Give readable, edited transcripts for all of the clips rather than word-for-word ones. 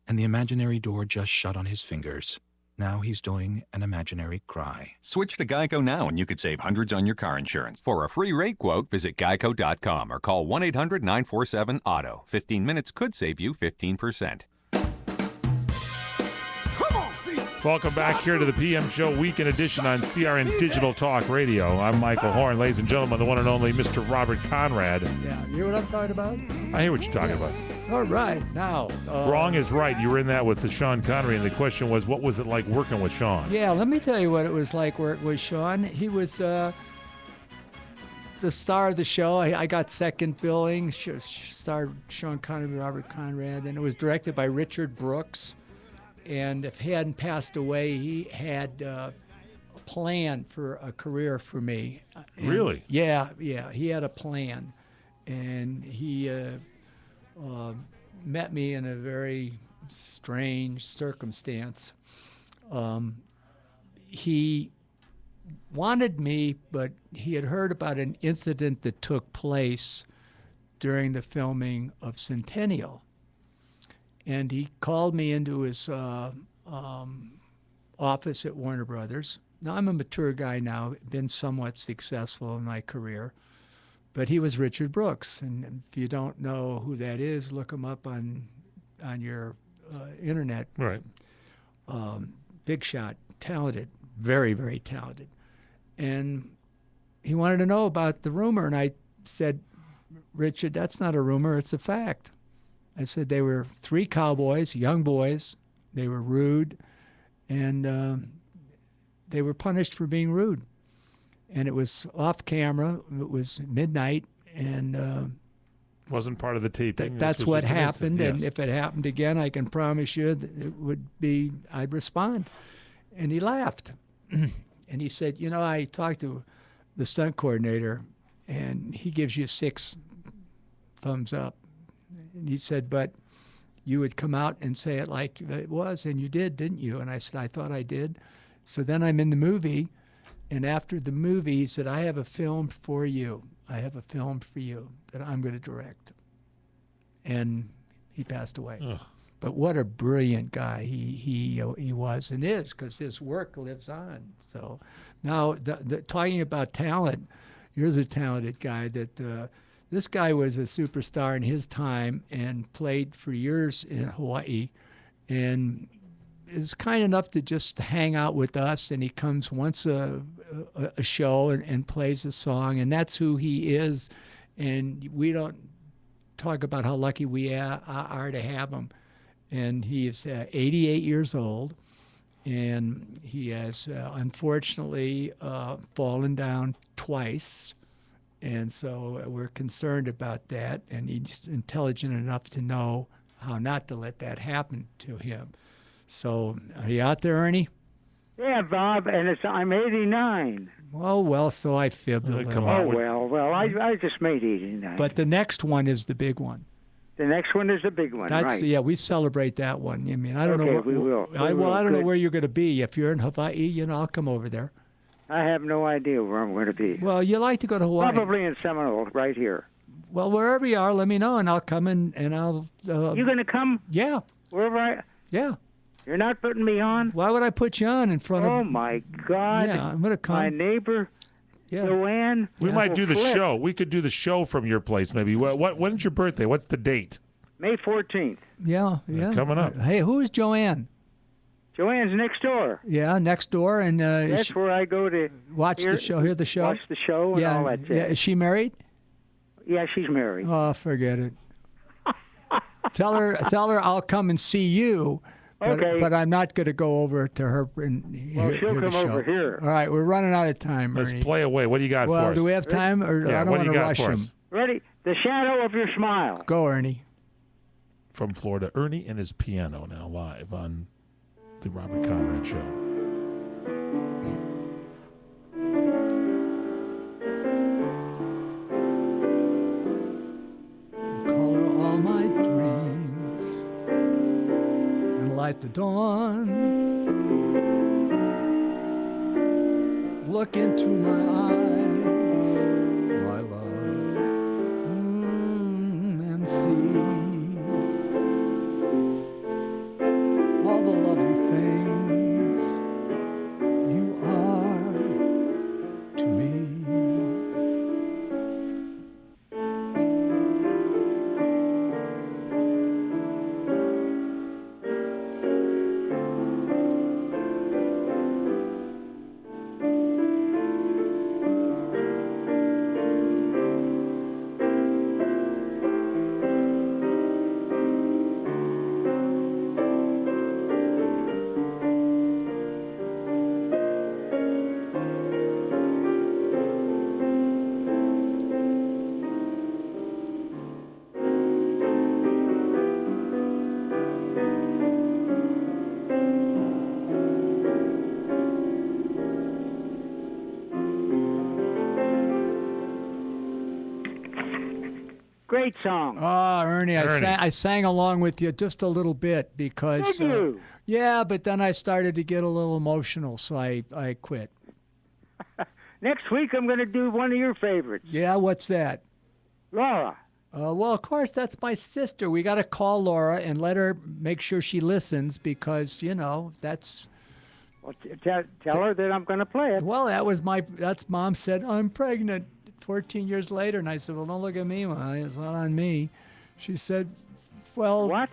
and the imaginary door just shut on his fingers. Now he's doing an imaginary cry. Switch to Geico now and you could save hundreds on your car insurance. For a free rate quote, visit geico.com or call 1-800-947-AUTO. 15 minutes could save you 15%. Welcome back here to the PM Show Weekend Edition on CRN Digital Talk Radio. I'm Michael Horn. Ladies and gentlemen, the one and only Mr. Robert Conrad. Yeah, you hear what I'm talking about? I hear what you're talking about. All right, now. Wrong is right. You were in that with the Sean Connery, and the question was, what was it like working with Sean? Yeah, let me tell you what it was like working with Sean. He was the star of the show. I got second billing. Starred Sean Connery, Robert Conrad, and it was directed by Richard Brooks. And if he hadn't passed away, he had a plan for a career for me. And really? Yeah. He had a plan. And he met me in a very strange circumstance. He wanted me, but he had heard about an incident that took place during the filming of Centennial. And he called me into his office at Warner Brothers. Now, I'm a mature guy now, been somewhat successful in my career. But he was Richard Brooks. And if you don't know who that is, look him up on your internet. Right. Big shot, talented, very, very talented. And he wanted to know about the rumor. And I said, Richard, that's not a rumor, it's a fact. I said they were 3 cowboys, young boys. They were rude, and they were punished for being rude. And it was off camera. It was midnight, and wasn't part of the taping. That's what happened. Yes. And if it happened again, I can promise you that it would be. I'd respond. And he laughed, and he said, "You know, I talked to the stunt coordinator, and he gives you 6 thumbs up." And he said, but you would come out and say it like it was, and you did, didn't you? And I said, I thought I did. So then I'm in the movie, and after the movie, he said, I have a film for you. I have a film for you that I'm going to direct. And he passed away. Ugh. But what a brilliant guy he was and is, because his work lives on. So now, talking about talent, here's a talented guy that this guy was a superstar in his time and played for years in Hawaii, and is kind enough to just hang out with us. And he comes once a show and plays a song, and that's who he is. And we don't talk about how lucky we are to have him. And he is 88 years old, and he has unfortunately fallen down twice. And so we're concerned about that, and he's intelligent enough to know how not to let that happen to him. So are you out there, Ernie? Yeah, Bob, and I'm 89. Oh, well, so I fibbed a little. Come on. Well, I just made 89. But the next one is the big one. The next one is the big one, right? Yeah, we celebrate that one. I mean, I don't know. Okay, we will. I don't know where you're going to be. If you're in Hawaii, I'll come over there. I have no idea where I'm going to be. Well, you like to go to Hawaii. Probably in Seminole, right here. Well, wherever you are, let me know, and I'll come in, and I'll... you going to come? Yeah. Wherever I... Yeah. You're not putting me on? Why would I put you on in front of... Oh, my God. Yeah, I'm going to come. My neighbor, Joanne. We might do the show. We could do the show from your place, maybe. When's your birthday? What's the date? May 14th. Yeah. Coming up. Hey, who is Joanne? Joanne's next door. Yeah, next door, and that's where I go to watch the show, hear the show. Watch the show and all that. Yeah, is she married? Yeah, she's married. Oh, forget it. Tell her I'll come and see you. Okay. But I'm not going to go over to her and she'll hear come the show. over here. All right, we're running out of time, Let's Ernie. play away. What do you got for us? Well, do we have time? Or yeah, I don't what want do to you got rush for him. us? Ready? The shadow of your smile. Go, Ernie. From Florida, Ernie and his piano now live on the Robert Conrad Show. Color all my dreams and light the dawn. Look into my eyes, my love, and see great song. Oh, Ernie, Ernie. I sang along with you just a little bit because. Did you? Yeah, but then I started to get a little emotional, so I quit. Next week, I'm going to do one of your favorites. Yeah, what's that? Laura. Well, of course, that's my sister. We got to call Laura and let her make sure she listens because, that's... Well, tell her that I'm going to play it. Well, that's Mom said, I'm pregnant 14 years later. And I said, well, don't look at me, Mom. It's not on me. She said, well... What?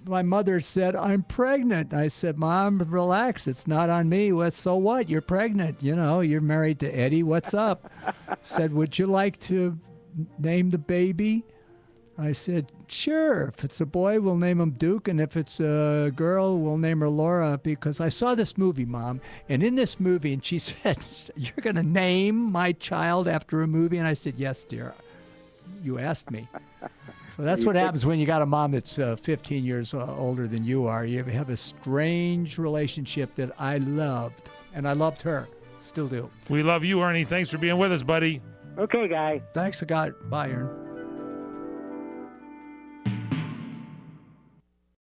My mother said, I'm pregnant. I said, Mom, relax. It's not on me. Well, so what? You're pregnant. You're married to Eddie. What's up? Said, would you like to name the baby? I said, sure. If it's a boy, we'll name him Duke. And if it's a girl, we'll name her Laura. Because I saw this movie, Mom. And in this movie, and she said, you're going to name my child after a movie? And I said, yes, dear. You asked me. So that's what happens when you got a mom that's 15 years older than you are. You have a strange relationship that I loved. And I loved her. Still do. We love you, Ernie. Thanks for being with us, buddy. Okay, guy. Thanks a God. Bye, Aaron.